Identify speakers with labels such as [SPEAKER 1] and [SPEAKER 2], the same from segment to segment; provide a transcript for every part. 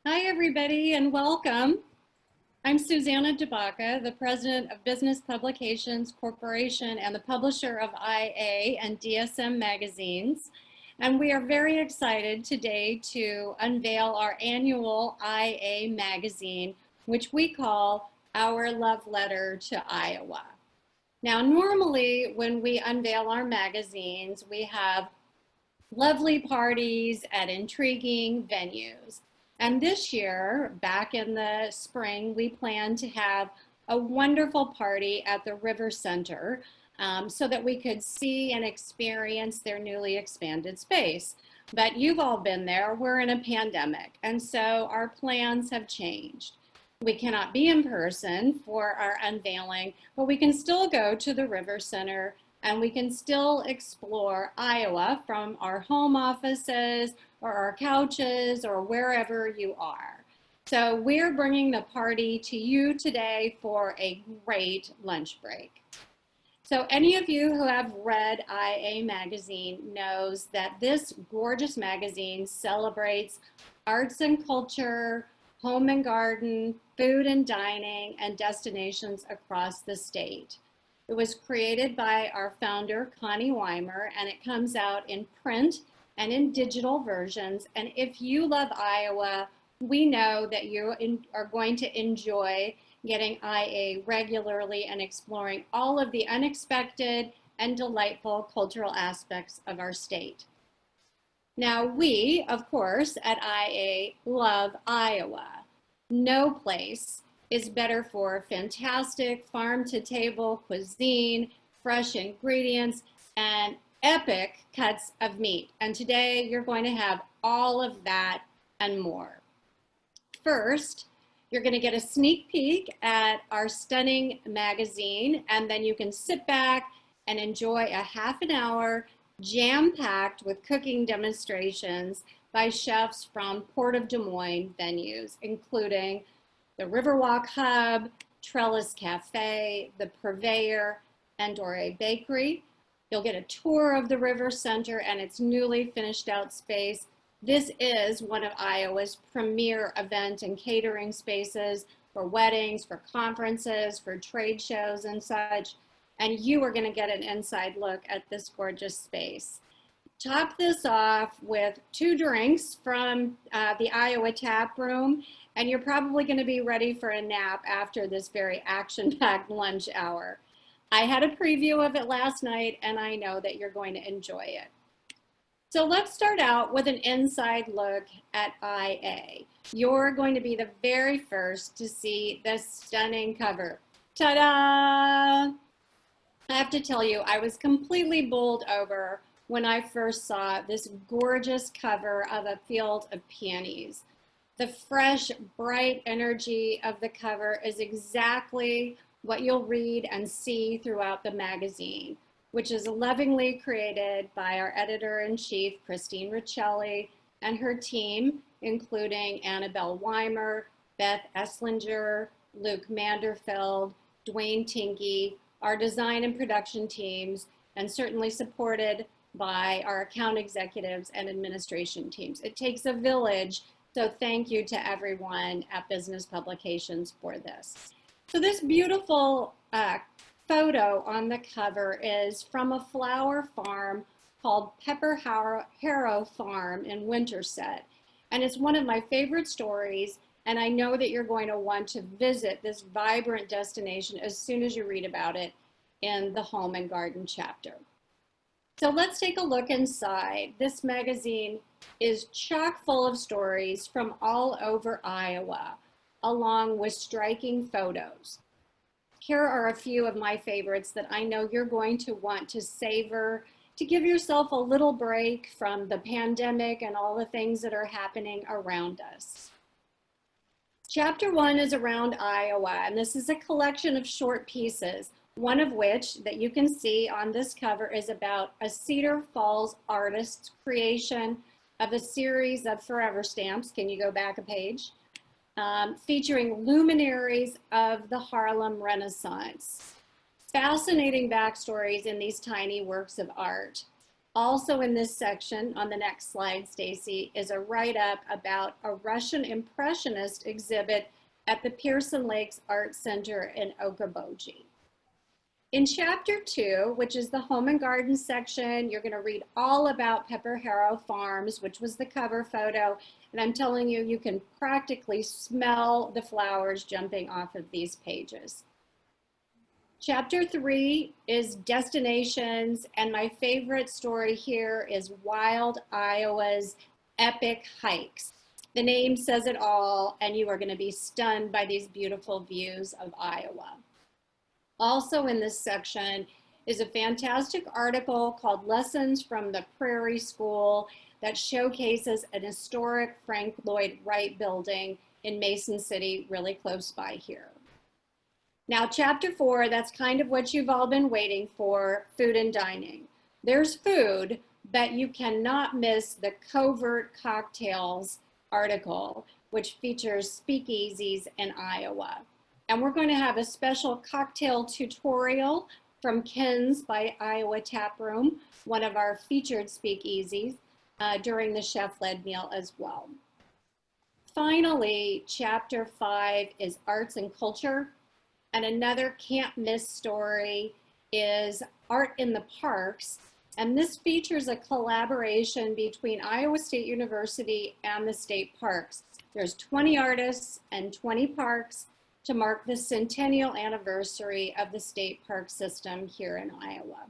[SPEAKER 1] Hi, everybody, and welcome. I'm Susanna DeBaca, the president of Business Publications Corporation and the publisher of IA and DSM magazines. And we are very excited today to unveil our annual IA magazine, which we call Our Love Letter to Iowa. Now, normally when we unveil our magazines, we have lovely parties at intriguing venues. And this year, back in the spring, we plan to have a wonderful party at the River Center so that we could see and experience their newly expanded space. But you've all been there. We're in a pandemic, and so our plans have changed. We cannot be in person for our unveiling, but we can still go to the River Center and we can still explore Iowa from our home offices or our couches or wherever you are. So we're bringing the party to you today for a great lunch break. So any of you who have read IA magazine knows that this gorgeous magazine celebrates arts and culture, home and garden, food and dining, and destinations across the state. It was created by our founder, Connie Weimer, and it comes out in print and in digital versions. And if you love Iowa, we know that you are going to enjoy getting IA regularly and exploring all of the unexpected and delightful cultural aspects of our state. Now, we, of course, at IA love Iowa. No place is better for fantastic farm-to-table cuisine, fresh ingredients, and epic cuts of meat. And today you're going to have all of that and more. First, you're going to get a sneak peek at our stunning magazine, and then you can sit back and enjoy a half an hour jam-packed with cooking demonstrations by chefs from Port of Des Moines venues, including the Riverwalk Hub, Trellis Cafe, the Purveyor, and Doré Bakery. You'll get a tour of the River Center and its newly finished out space. This is one of Iowa's premier event and catering spaces for weddings, for conferences, for trade shows and such. And you are going to get an inside look at this gorgeous space. Top this off with 2 drinks from the Iowa Tap Room, and you're probably going to be ready for a nap after this very action-packed lunch hour. I had a preview of it last night, and I know that you're going to enjoy it. So let's start out with an inside look at IA. You're going to be the very first to see this stunning cover. Ta-da! I have to tell you, I was completely bowled over when I first saw this gorgeous cover of A Field of Peonies. The fresh, bright energy of the cover is exactly what you'll read and see throughout the magazine, which is lovingly created by our editor-in-chief, Christine Riccelli, and her team, including Annabelle Weimer, Beth Esslinger, Luke Manderfeld, Dwayne Tinke, our design and production teams, and certainly supported by our account executives and administration teams. It takes a village, so thank you to everyone at Business Publications for this. So this beautiful photo on the cover is from a flower farm called Pepper Harrow Farm in Winterset. And it's one of my favorite stories, and I know that you're going to want to visit this vibrant destination as soon as you read about it in the Home and Garden chapter. So let's take a look inside. This magazine is chock full of stories from all over Iowa, along with striking photos. Here are a few of my favorites that I know you're going to want to savor to give yourself a little break from the pandemic and all the things that are happening around us. Chapter 1 is around Iowa, and this is a collection of short pieces, one of which that you can see on this cover is about a Cedar Falls artist's creation of a series of forever stamps. Can you go back a page? Featuring luminaries of the Harlem Renaissance. Fascinating backstories in these tiny works of art. Also in this section, on the next slide, Stacy, is a write-up about a Russian Impressionist exhibit at the Pearson Lakes Art Center in Okoboji. In chapter 2, which is the home and garden section, you're going to read all about Pepper Harrow Farms, which was the cover photo. And I'm telling you, you can practically smell the flowers jumping off of these pages. Chapter 3 is destinations, and my favorite story here is Wild Iowa's Epic Hikes. The name says it all, and you are going to be stunned by these beautiful views of Iowa. Also in this section is a fantastic article called Lessons from the Prairie School that showcases an historic Frank Lloyd Wright building in Mason City, really close by here. Now, chapter 4, that's kind of what you've all been waiting for, food and dining. There's food, but you cannot miss the Covert Cocktails article, which features speakeasies in Iowa. And we're going to have a special cocktail tutorial from Ken's by Iowa Tap Room, one of our featured speakeasies, during the chef-led meal as well. Finally, chapter 5 is arts and culture. And another can't miss story is Art in the Parks. And this features a collaboration between Iowa State University and the state parks. There's 20 artists and 20 parks to mark the centennial anniversary of the state park system here in Iowa.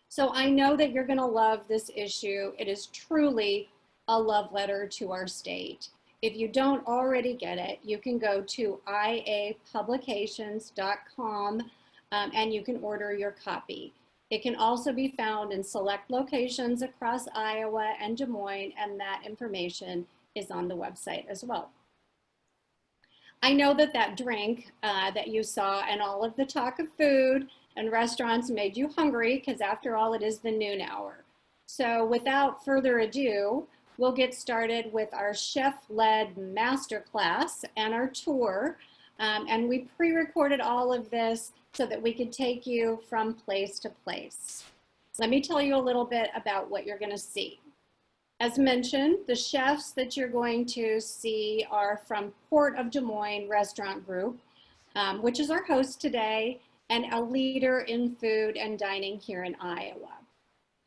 [SPEAKER 1] So I know that you're gonna love this issue. It is truly a love letter to our state. If you don't already get it, you can go to iapublications.com and you can order your copy. It can also be found in select locations across Iowa and Des Moines, and that information is on the website as well. I know that that drink that you saw and all of the talk of food and restaurants made you hungry, because after all, it is the noon hour. So without further ado, we'll get started with our chef-led masterclass and our tour. And we pre-recorded all of this so that we could take you from place to place. Let me tell you a little bit about what you're going to see. As mentioned, the chefs that you're going to see are from Port of Des Moines Restaurant Group, which is our host today, and a leader in food and dining here in Iowa.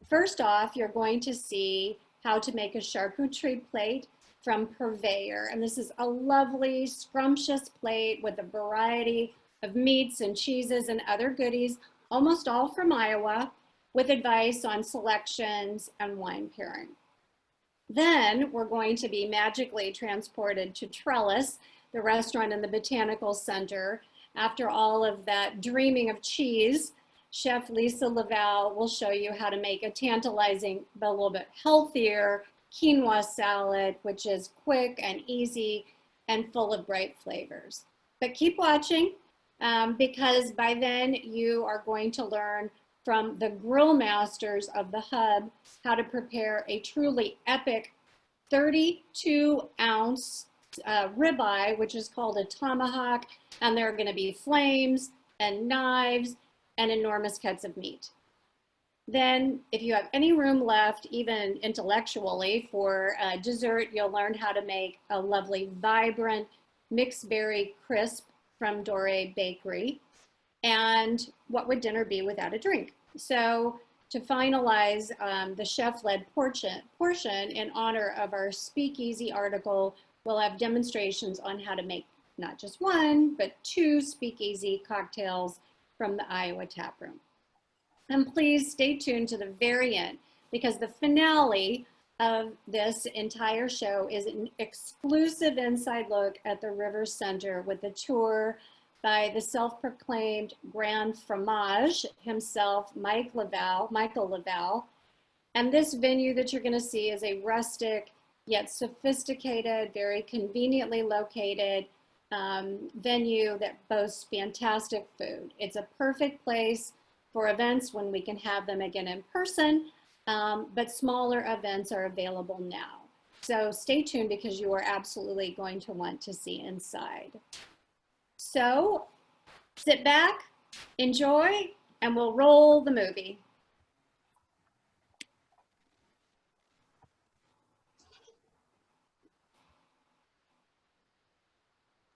[SPEAKER 1] First off, you're going to see how to make a charcuterie plate from Purveyor. And this is a lovely, scrumptious plate with a variety of meats and cheeses and other goodies, almost all from Iowa, with advice on selections and wine pairing. Then we're going to be magically transported to Trellis, the restaurant in the Botanical Center. After all of that dreaming of cheese, Chef Lisa Laval will show you how to make a tantalizing but a little bit healthier quinoa salad, which is quick and easy and full of bright flavors. But keep watching because by then you are going to learn from the grill masters of the hub how to prepare a truly epic 32-ounce ribeye, which is called a tomahawk, and there are going to be flames and knives and enormous cuts of meat. Then, if you have any room left, even intellectually, for dessert, you'll learn how to make a lovely, vibrant mixed berry crisp from Dore Bakery. And what would dinner be without a drink? So, to finalize the chef-led portion in honor of our speakeasy article, we'll have demonstrations on how to make not just one, but 2 speakeasy cocktails from the Iowa Tap Room. And please stay tuned to the very end, because the finale of this entire show is an exclusive inside look at the River Center with a tour by the self-proclaimed Grand Fromage himself, Michael Laval. And this venue that you're going to see is a rustic yet sophisticated, very conveniently located venue that boasts fantastic food. It's a perfect place for events when we can have them again in person, but smaller events are available now. So stay tuned, because you are absolutely going to want to see inside. So sit back, enjoy, and we'll roll the movie.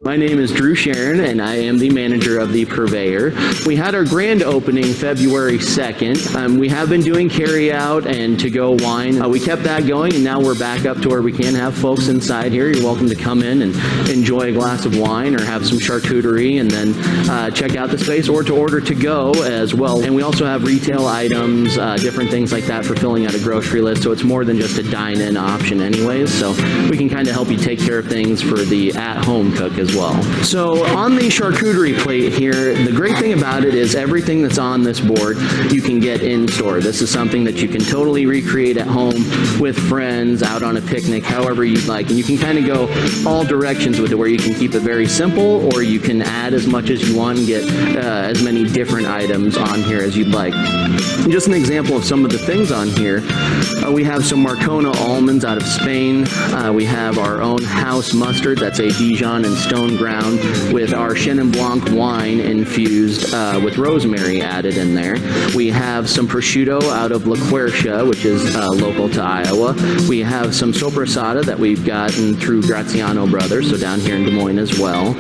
[SPEAKER 2] My name is Drew Sharon, and I am the manager of the Purveyor. We had our grand opening February 2nd. We have been doing carry-out and to-go wine. We kept that going, and now we're back up to where we can have folks inside here. You're welcome to come in and enjoy a glass of wine or have some charcuterie and then check out the space, or to order to-go as well. And we also have retail items, different things like that for filling out a grocery list, so it's more than just a dine-in option anyways. So we can kind of help you take care of things for the at-home cook as well. So on the charcuterie plate here, the great thing about it is everything that's on this board you can get in store. This is something that you can totally recreate at home with friends, out on a picnic, however you'd like. And you can kind of go all directions with it, where you can keep it very simple, or you can add as much as you want and get as many different items on here as you'd like. And just an example of some of the things on here, we have some Marcona almonds out of Spain. We have our own house mustard, that's a Dijon and stone ground with our Chenin Blanc wine infused with rosemary added in there. We have some prosciutto out of La Quercia, which is local to Iowa. We have some sopressata that we've gotten through Graziano Brothers, so down here in Des Moines as well.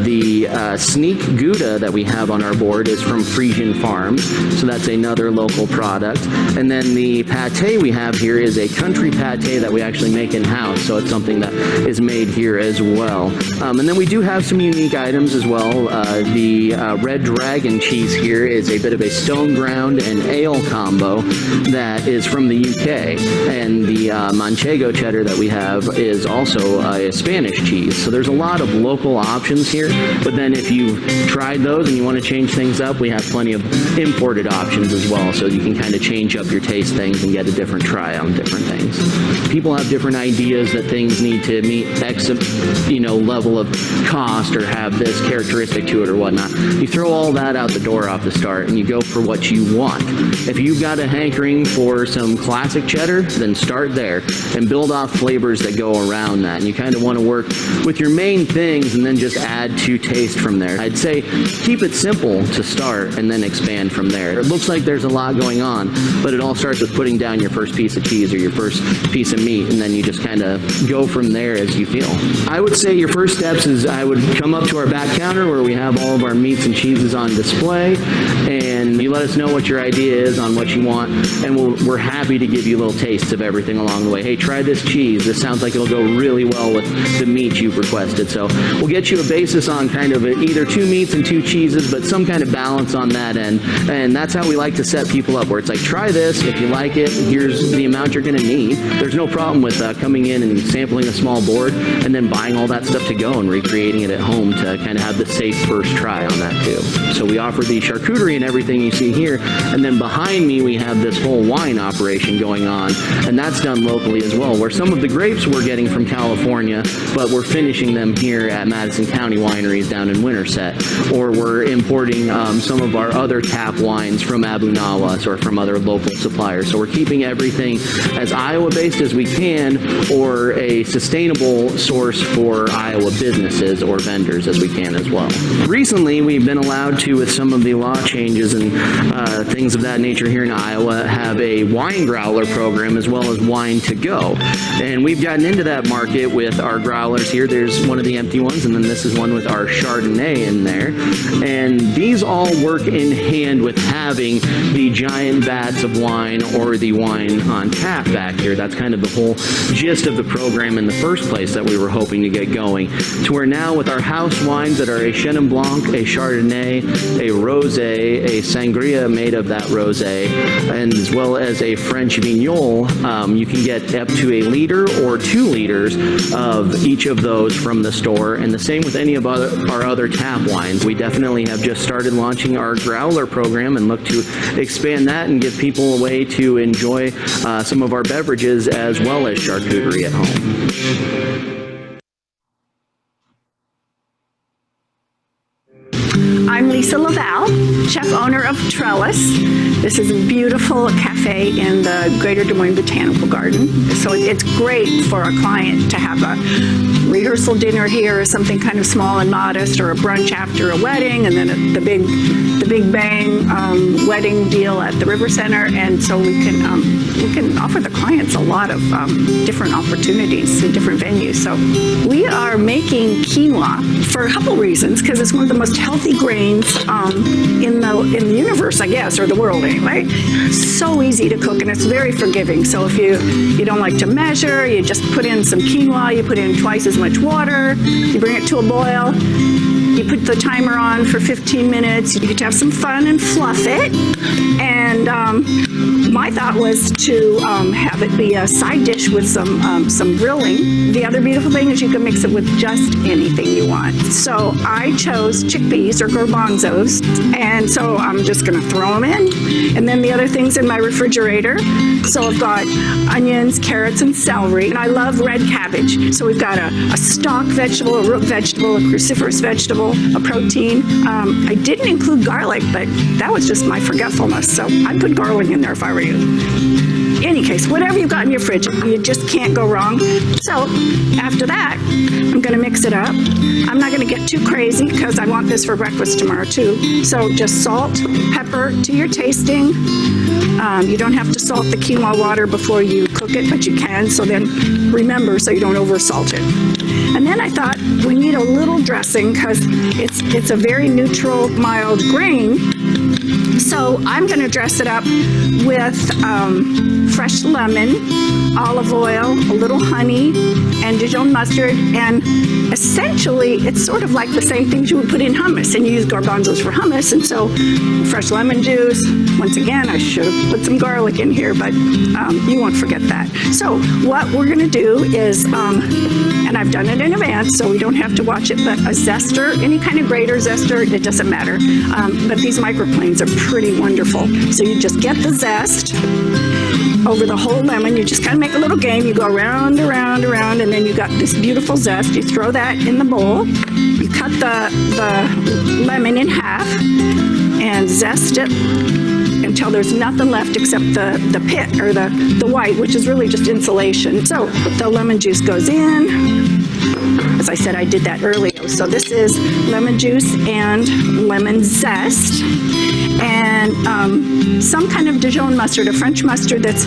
[SPEAKER 2] The Sneak Gouda that we have on our board is from Frisian Farms, so that's another local product. And then the pate we have here is a country pate that we actually make in-house, so it's something that is made here as well. And then we do have some unique items as well. The Red Dragon cheese here is a bit of a stone ground and ale combo that is from the UK. And the Manchego cheddar that we have is also a Spanish cheese. So there's a lot of local options here, but then if you've tried those and you want to change things up, we have plenty of imported options as well, so you can kind of change up your taste things and get a different try on different things. People have different ideas that things need to meet X, level of cost or have this characteristic to it or whatnot. You throw all that out the door off the start and you go for what you want. If you've got a hankering for some classic cheddar, then start there and build off flavors that go around that. And you kind of want to work with your main things and then just add to taste from there. I'd say keep it simple to start and then expand from there. It looks like there's a lot going on, but it all starts with putting down your first piece of cheese or your first piece of meat, and then you just kind of go from there as you feel. I would say your first steps is I would come up to our back counter where we have all of our meats and cheeses on display, and you let us know what your idea is on what you want, and we're happy to give you little tastes of everything along the way. Hey, try this cheese. This sounds like it'll go really well with the meat you've requested. So we'll get you a basis on kind of either 2 meats and 2 cheeses, but some kind of balance on that end. And that's how we like to set people up, where it's like, try this. If you like it, here's the amount you're going to need. There's no problem with coming in and sampling a small board and then buying all that stuff to go and recreating it at home to kind of have the safe first try on that too. So we offer the charcuterie and everything you see here, and then behind me we have this whole wine operation going on, and that's done locally as well, where some of the grapes we're getting from California, but we're finishing them here at Madison County wineries down in Winterset, or we're importing some of our other tap wines from Abu Nawas or from other local suppliers. So we're keeping everything as Iowa-based as we can, or a sustainable source for Iowa businesses or vendors as we can as well. Recently, we've been allowed to, with some of the law changes and things of that nature here in Iowa, have a wine growler program as well as wine to go. And we've gotten into that market with our growlers here. There's one of the empty ones, and then this is one with our Chardonnay in there. And these all work in hand with having the giant vats of wine or the wine on tap back here. That's kind of the whole gist of the program in the first place that we were hoping to get going, to where now with our house wines that are a Chenin Blanc, a Chardonnay, a Rosé, a Sangria made of that Rosé, and as well as a French Vignole, you can get up to 1 liter or 2 liters of each of those from the store, and the same with any of our other tap wines. We definitely have just started launching our growler program and look to expand that and give people a way to enjoy some of our beverages as well as charcuterie at home.
[SPEAKER 3] I'm Lisa Laval, chef owner of Trellis. This is a beautiful cafe in the Greater Des Moines Botanical Garden. So it's great for a client to have a rehearsal dinner here, or something kind of small and modest, or a brunch after a wedding, and then the big bang wedding deal at the River Center. And so we can offer the clients a lot of different opportunities in different venues. So we are making quinoa for a couple reasons, because it's one of the most healthy grains in the universe, I guess, or the world anyway. So easy to cook, and it's very forgiving. So if you don't like to measure, you just put in some quinoa, you put in twice as much water, you bring it to a boil, you put the timer on for 15 minutes, you get to have some fun and fluff it. And my thought was to have it be a side dish with some grilling. The other beautiful thing is you can mix it with just anything you want. So I chose chickpeas or garbanzos, and so I'm just gonna throw them in. And then the other things in my refrigerator. So I've got onions, carrots, and celery. And I love red cabbage. So we've got a stalk vegetable, a root vegetable, a cruciferous vegetable, a protein. I didn't include garlic, but that was just my forgetfulness. So I'd put garlic in there if I were you. Any case, whatever you've got in your fridge, you just can't go wrong. So after that, I'm gonna mix it up. I'm not gonna get too crazy because I want this for breakfast tomorrow too. So just salt, pepper to your tasting. You don't have to salt the quinoa water before you cook it, but you can. So then remember, so you don't over salt it. And then I thought we need a little dressing because it's a very neutral, mild grain. So I'm going to dress it up with fresh lemon, olive oil, a little honey, and Dijon mustard. And essentially, it's sort of like the same things you would put in hummus. And you use garbanzos for hummus. And so fresh lemon juice. Once again, I should have put some garlic in here, but you won't forget that. So what we're going to do is, and I've done it in advance, so we don't have to watch it, but a zester, any kind of grater zester, it doesn't matter. But these microplanes are pretty wonderful. So you just get the zest over the whole lemon. You just kind of make a little game. You go around, around, around, and then you got this beautiful zest. You throw that in the bowl. You cut the lemon in half and zest it until there's nothing left except the pit, or the white, which is really just insulation. So the lemon juice goes in. As I said, I did that earlier. So this is lemon juice and lemon zest, and some kind of Dijon mustard, a French mustard that's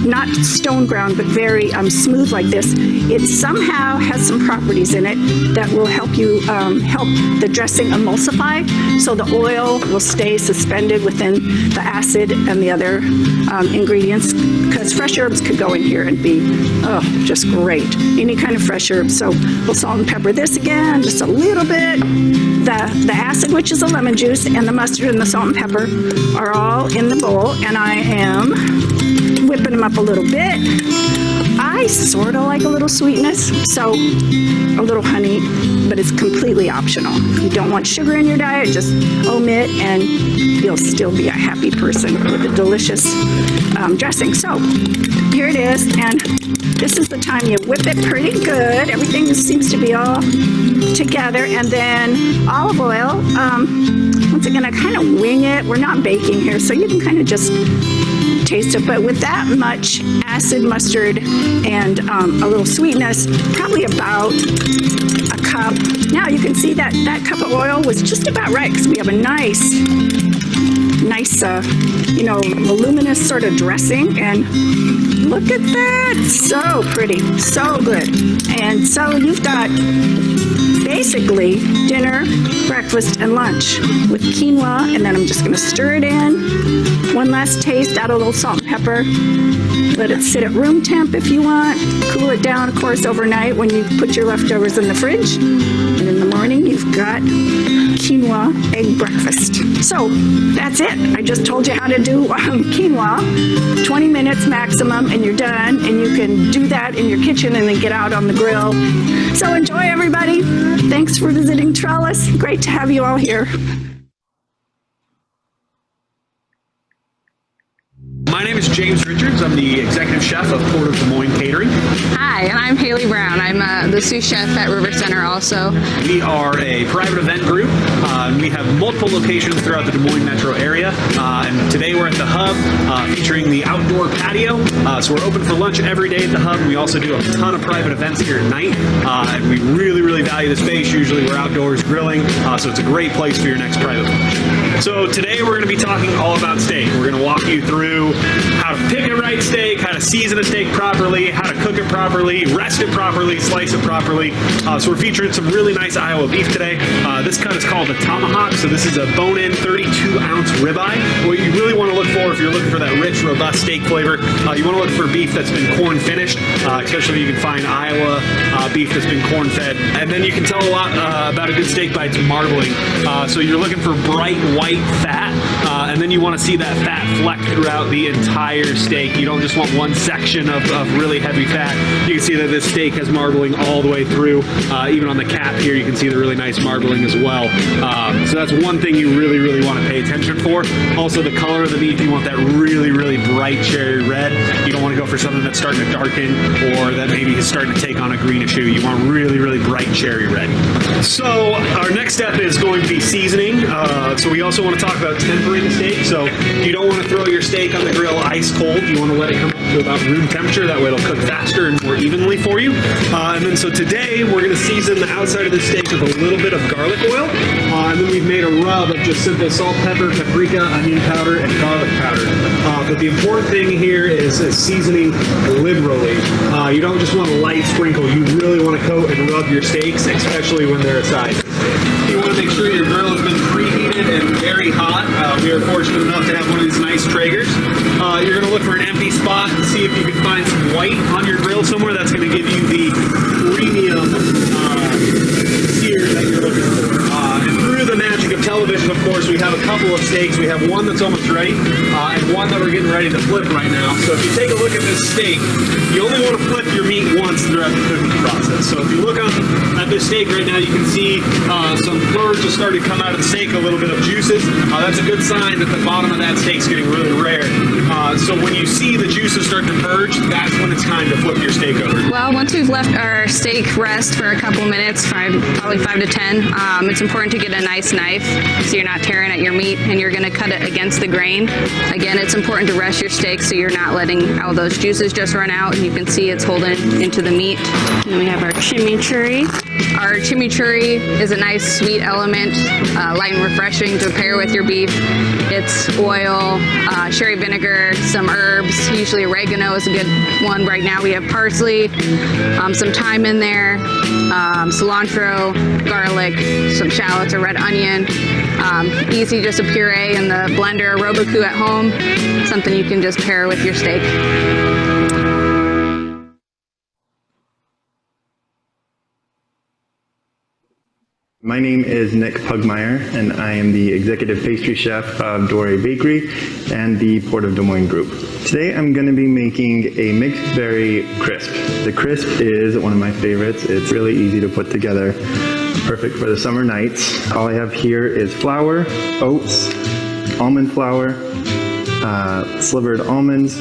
[SPEAKER 3] not stone ground, but very smooth like this. It somehow has some properties in it that will help you help the dressing emulsify, so the oil will stay suspended within the acid and the other ingredients, because fresh herbs could go in here and be just great. Any kind of fresh herbs. So we'll salt and pepper this again, just a little bit. The acid, which is the lemon juice, and the mustard and the salt and pepper are all in the bowl, and I am whipping them up a little bit. I sort of like a little sweetness, so a little honey, but it's completely optional. If you don't want sugar in your diet, just omit, and you'll still be a happy person with a delicious dressing. So here it is, and this is the time you whip it pretty good. Everything seems to be all together, and then olive oil. Once again, I kind of wing it. We're not baking here, so you can kind of just taste it, but with that much acid, mustard, and a little sweetness, probably about a cup. Now you can see that that cup of oil was just about right, because we have a nice, voluminous sort of dressing, and look at that, so pretty, so good. And so you've got basically dinner, breakfast, and lunch with quinoa, and then I'm just going to stir it in. One last taste, add a little salt and pepper. Let it sit at room temp if you want. Cool it down, of course, overnight when you put your leftovers in the fridge. And in the morning, you've got quinoa egg breakfast. So that's it. I just told you how to do quinoa. 20 minutes maximum, and you're done. And you can do that in your kitchen and then get out on the grill. So enjoy, everybody. Thanks for visiting Trellis. Great to have you all here.
[SPEAKER 4] My My name is James Richards. I'm the executive chef of Port of Des Moines Catering.
[SPEAKER 5] Hi, and I'm Haley Brown. I'm the sous chef at River Center also.
[SPEAKER 4] We are a private event group. We have multiple locations throughout the Des Moines metro area. And today we're at the Hub featuring the outdoor patio. So we're open for lunch every day at the Hub. We also do a ton of private events here at night. And we really value the space. Usually we're outdoors grilling. So it's a great place for your next private lunch. So today we're going to be talking all about steak. We're going to walk you through how to pick a right steak, how to season a steak properly, how to cook it properly, rest it properly, slice it properly. So we're featuring some really nice Iowa beef today. This cut is called a tomahawk, so this is a bone-in 32-ounce ribeye. What you really want to look for if you're looking for that rich, robust steak flavor, you want to look for beef that's been corn finished, especially if you can find Iowa beef that's been corn fed. And then you can tell a lot about a good steak by its marbling. So you're looking for bright white fat, and then you want to see that fat fleck throughout the entire steak. You don't just want one section of really heavy fat. You can see that this steak has marbling all the way through. Even on the cap here, you can see the really nice marbling as well. So that's one thing you really want to pay attention for. Also, the color of the beef, you want that really bright cherry red. You don't want to go for something that's starting to darken or that maybe is starting to take on a greenish hue. You want really bright cherry red. So our next step is going to be seasoning. So we also want to talk about tempering the steak. So you don't want to throw your steak on the grill ice cold. You want to let it come up to about room temperature. That way it'll cook faster and more evenly for you. And then so today we're going to season the outside of the steak with a little bit of garlic oil. And then we've made a rub of just simple salt, pepper, paprika, onion powder, and garlic powder. But the important thing here is seasoning liberally. You don't just want a light sprinkle. You really want to coat and rub your steaks, especially when they're aside. You want to make sure your grill has been preheated and very hot. We are fortunate enough to have one of these nice Traegers. You're going to look for an empty spot and see if you can find some white on your grill somewhere. That's going to give you the premium sear that you're looking for. And through the magic of television, of course, we have a couple of steaks. We have one that's almost ready and one that we're getting ready to flip right now. So if you take a look at this steak, you only want to flip your meat once throughout the cooking process. So if you look at this steak right now, you can see some purge has started to come out of the steak, a little bit of juices. That's a good sign that the bottom of that steak's getting really rare. So when you see the juices start to purge, that's when it's time to flip your steak over.
[SPEAKER 5] Well, once we've left our steak rest for a couple minutes, probably 5 to 10, it's important to get a nice knife so you're not tearing at your meat and you're going to cut it against the grain. Again, it's important to rest your steak so you're not letting all those juices just run out, and you can see it's holding into the meat. And then we have our chimichurri. Our chimichurri is a nice sweet element, light and refreshing to pair with your beef. It's oil, sherry vinegar, some herbs, usually oregano is a good one. Right now we have parsley, some thyme in there, cilantro, garlic, some shallots or red onion. Easy, just a puree in the blender, a Roboku at home, something you can just pair with your steak.
[SPEAKER 6] My name is Nick Pugmire, and I am the executive pastry chef of Dore Bakery and the Port of Des Moines Group. Today I'm going to be making a mixed berry crisp. The crisp is one of my favorites. It's really easy to put together, perfect for the summer nights. All I have here is flour, oats, almond flour, slivered almonds,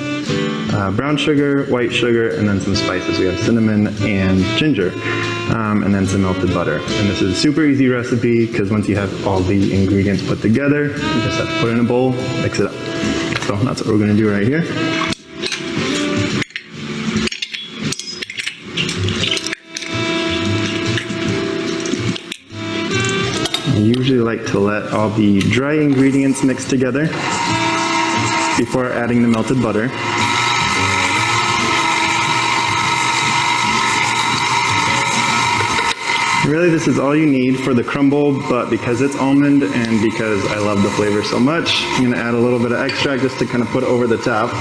[SPEAKER 6] brown sugar, white sugar, and then some spices. We have cinnamon and ginger. And then some melted butter. And this is a super easy recipe because once you have all the ingredients put together, you just have to put it in a bowl, mix it up. So that's what we're going to do right here. I usually like to let all the dry ingredients mix together before adding the melted butter. Really, this is all you need for the crumble, but because it's almond and because I love the flavor so much, I'm going to add a little bit of extract just to kind of put it over the top.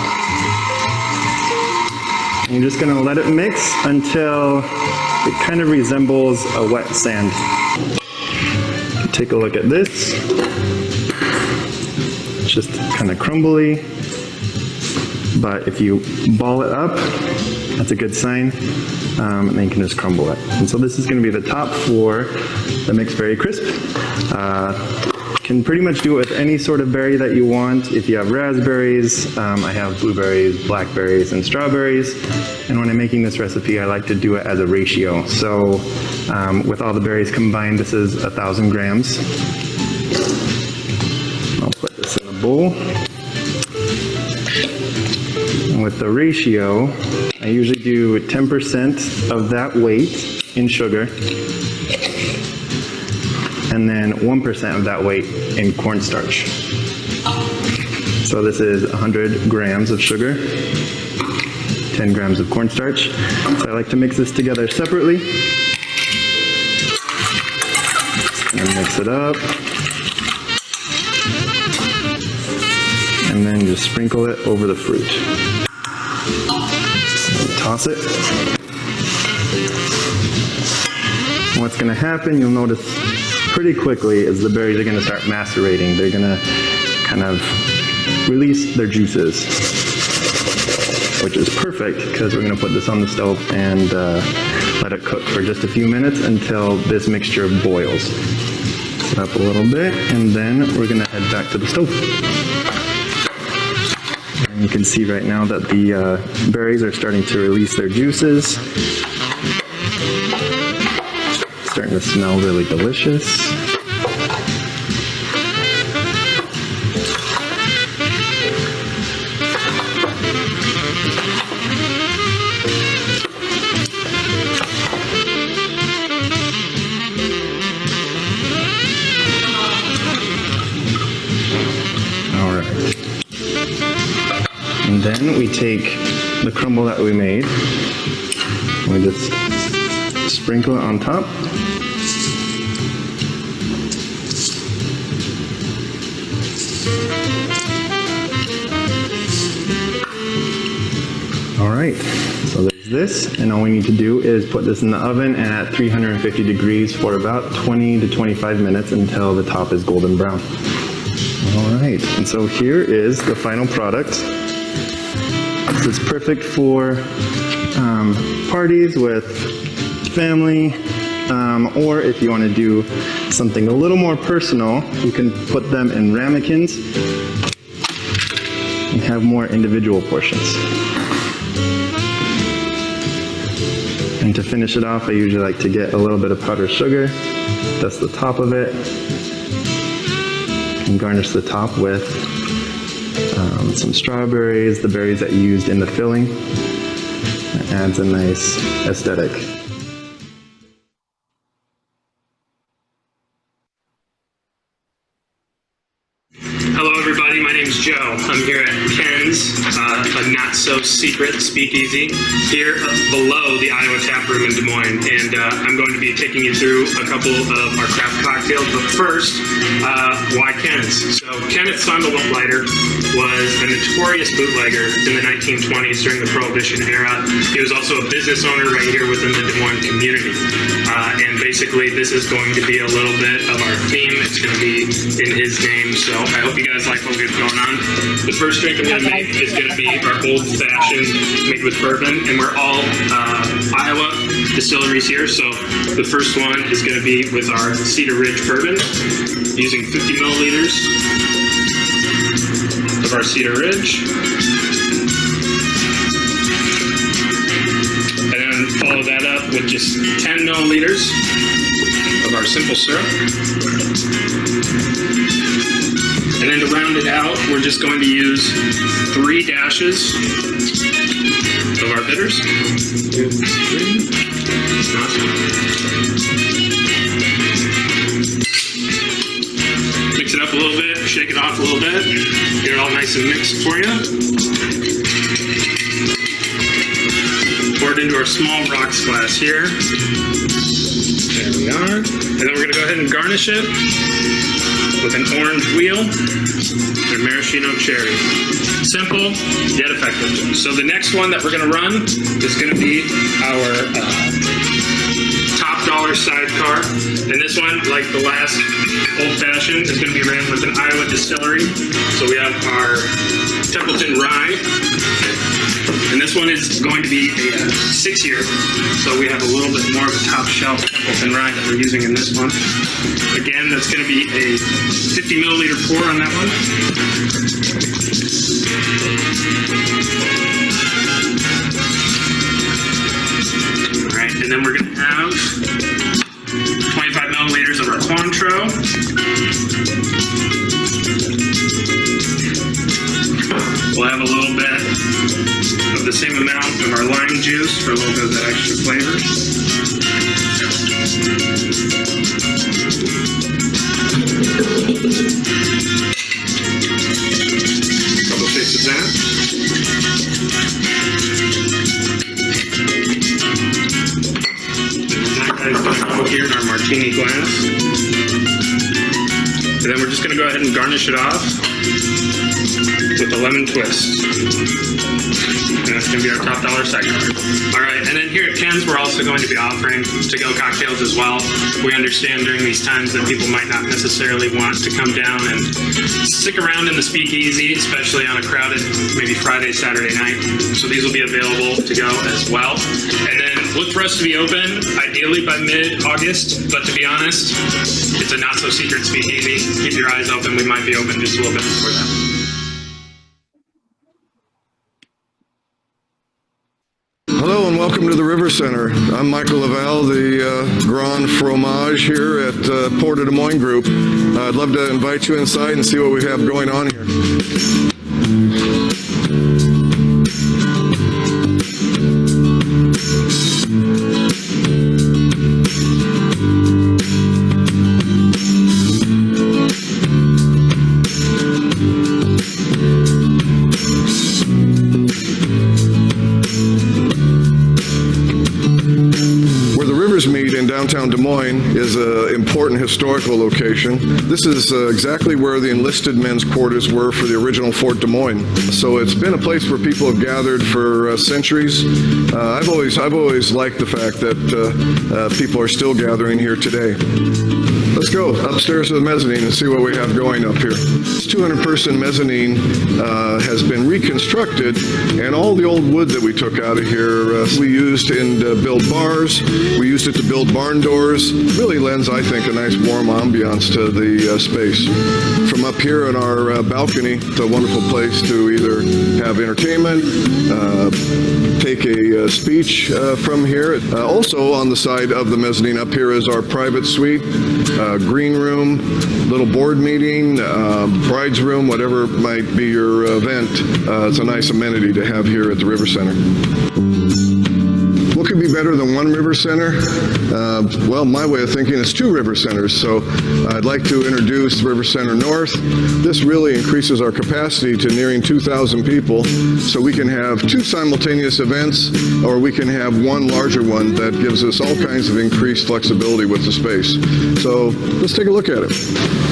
[SPEAKER 6] And you're just going to let it mix until it kind of resembles a wet sand. Take a look at this. It's just kind of crumbly, but if you ball it up, that's a good sign. And then you can just crumble it. And so this is going to be the top for the mixed berry crisp. You Can pretty much do it with any sort of berry that you want. If you have raspberries, I have blueberries, blackberries, and strawberries. And when I'm making this recipe, I like to do it as a ratio. So with all the berries combined, this is 1,000 grams. I'll put this in a bowl. And with the ratio, I usually do 10% of that weight in sugar, and then 1% of that weight in cornstarch. So this is 100 grams of sugar, 10 grams of cornstarch. So I like to mix this together separately. And mix it up. And then just sprinkle it over the fruit. And toss it. And what's going to happen, you'll notice pretty quickly, is the berries are going to start macerating. They're going to kind of release their juices, which is perfect because we're going to put this on the stove and let it cook for just a few minutes until this mixture boils. Set up a little bit, and then we're going to head back to the stove. And you can see right now that the berries are starting to release their juices. Starting to smell really delicious. All right. And then we take the crumble that we made, we just sprinkle it on top. All right, so there's this, and all we need to do is put this in the oven and at 350 degrees for about 20 to 25 minutes until the top is golden brown. All right, and so here is the final product. This is perfect for parties with family, or if you want to do something a little more personal, you can put them in ramekins and have more individual portions. And to finish it off, I usually like to get a little bit of powdered sugar. That's the top of it. And garnish the top with some strawberries, the berries that you used in the filling. That adds a nice aesthetic.
[SPEAKER 7] Hello everybody, my name's Joe. I'm here at Ken's, a not-so-secret speakeasy here below the Iowa Tap Room in Des Moines, and I'm going to be taking you through a couple of our craft cocktails, but first, why Ken's? So Kenneth Sandalwood Lighter was a notorious bootlegger in the 1920s during the Prohibition era. He was also a business owner right here within the Des Moines community, and basically this is going to be a little bit of our theme. It's going to be in his name, so I hope you guys like what we have going on. The first drink I'm going to make is going to be our old fashioned made with bourbon, and we're all Iowa distilleries here, so the first one is going to be with our Cedar Ridge bourbon, using 50 milliliters of our Cedar Ridge. And then follow that up with just 10 milliliters of our simple syrup. And then to round it out, we're just going to use 3 dashes of our bitters. 2, 3. Awesome. Mix it up a little bit, shake it off a little bit, get it all nice and mixed for you. Pour it into our small rocks glass here. There we are. And then we're going to go ahead and garnish it with an orange wheel and a maraschino cherry. Simple, yet effective. So the next one that we're going to run is going to be our top dollar sidecar. And this one, like the last old fashioned, is going to be ran with an Iowa distillery. So we have our Templeton Rye. And this one is going to be a 6-year, so we have a little bit more of a top shelf Templeton rye that we're using in this one. Again, that's going to be a 50 milliliter pour on that one. All right, and then we're going to have 25 milliliters of our Cointreau. We'll have a little bit of the same amount of our lime juice for a little bit of that extra flavor. Couple shakes of that. And that guy's going to go here in our martini glass. And then we're just going to go ahead and garnish it off with a lemon twist. And that's going to be our top dollar sidecar. All right, and then here at Ken's, we're also going to be offering to-go cocktails as well. We understand during these times that people might not necessarily want to come down and stick around in the speakeasy, especially on a crowded, maybe Friday, Saturday night. So these will be available to go as well. And then look for us to be open, ideally by mid-August, but to be honest, it's a not-so-secret speakeasy. Keep your eyes open. We might be open just a little bit before that.
[SPEAKER 8] Hello and welcome to the River Center. I'm Michael Lavelle, the Grand Fromage here at Port of Des Moines Group. I'd love to invite you inside and see what we have going on here. Meet in downtown Des Moines is an important historical location. This is exactly where the enlisted men's quarters were for the original Fort Des Moines. So it's been a place where people have gathered for centuries. I've always liked the fact that people are still gathering here today. Let's go upstairs to the mezzanine and see what we have going up here. This 200-person mezzanine has been reconstructed, and all the old wood that we took out of here we used to build bars. We used it to build barn doors. Really lends, I think, a nice warm ambiance to the space. From up here on our balcony, it's a wonderful place to either have entertainment, take a speech from here. Also on the side of the mezzanine up here is our private suite. Green room, little board meeting, bride's room, whatever might be your event. It's a nice amenity to have here at the River Center. What could be better than one River Center? Well, my way of thinking is two River Centers. So I'd like to introduce River Center North. This really increases our capacity to nearing 2,000 people. So we can have two simultaneous events, or we can have one larger one that gives us all kinds of increased flexibility with the space. So let's take a look at it.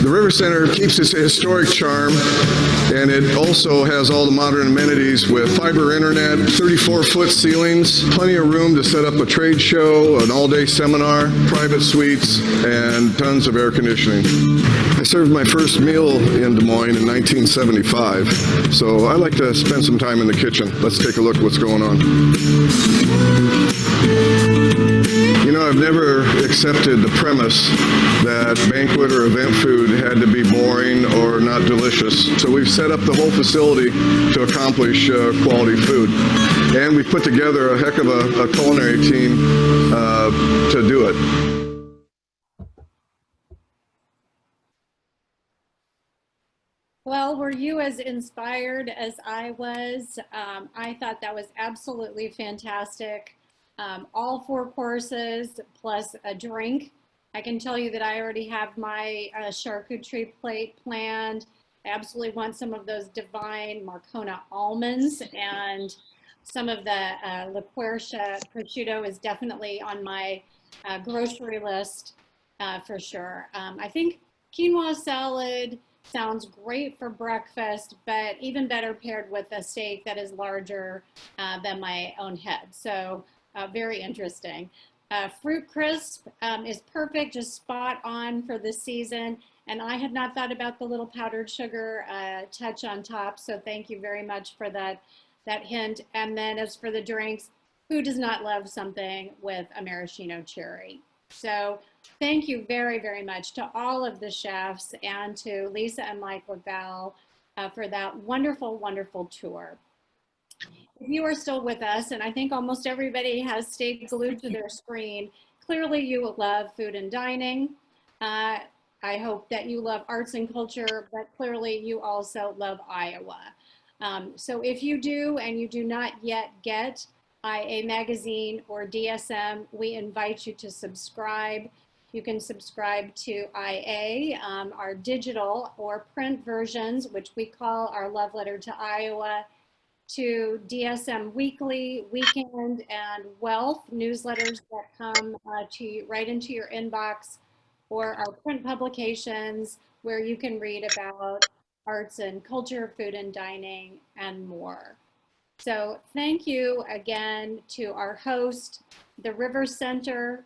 [SPEAKER 8] The River Center keeps its historic charm, and it also has all the modern amenities with fiber internet, 34-foot ceilings, plenty of room to set up a trade show, an all-day seminar, private suites, and tons of air conditioning. I served my first meal in Des Moines in 1975, so I like to spend some time in the kitchen. Let's take a look at what's going on. You know, I've never accepted the premise that banquet or event food had to be boring or not delicious. So we've set up the whole facility to accomplish quality food. And we've put together a heck of a culinary team to do it.
[SPEAKER 1] Well, were you as inspired as I was? I thought that was absolutely fantastic. All 4 courses plus a drink. I can tell you that I already have my charcuterie plate planned. I absolutely want some of those divine Marcona almonds, and some of the La Quercia prosciutto is definitely on my grocery list for sure. I think quinoa salad sounds great for breakfast, but even better paired with a steak that is larger than my own head. So very interesting. Fruit crisp is perfect, just spot on for this season. And I had not thought about the little powdered sugar touch on top. So thank you very much for that hint. And then as for the drinks, who does not love something with a maraschino cherry? So thank you very, very much to all of the chefs and to Lisa and Mike Lavelle for that wonderful, wonderful tour. If you are still with us, and I think almost everybody has stayed glued to their screen, clearly you love food and dining. I hope that you love arts and culture, but clearly you also love Iowa. So if you do and you do not yet get IA Magazine or DSM, we invite you to subscribe. You can subscribe to IA, our digital or print versions, which we call our Love Letter to Iowa, to DSM Weekly, Weekend, and Wealth newsletters that come to you right into your inbox, or our print publications where you can read about arts and culture, food and dining, and more. So thank you again to our host, the River Center.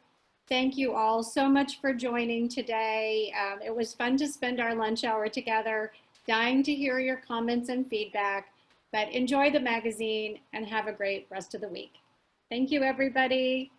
[SPEAKER 1] Thank you all so much for joining today. It was fun to spend our lunch hour together, dying to hear your comments and feedback, but enjoy the magazine and have a great rest of the week. Thank you, everybody.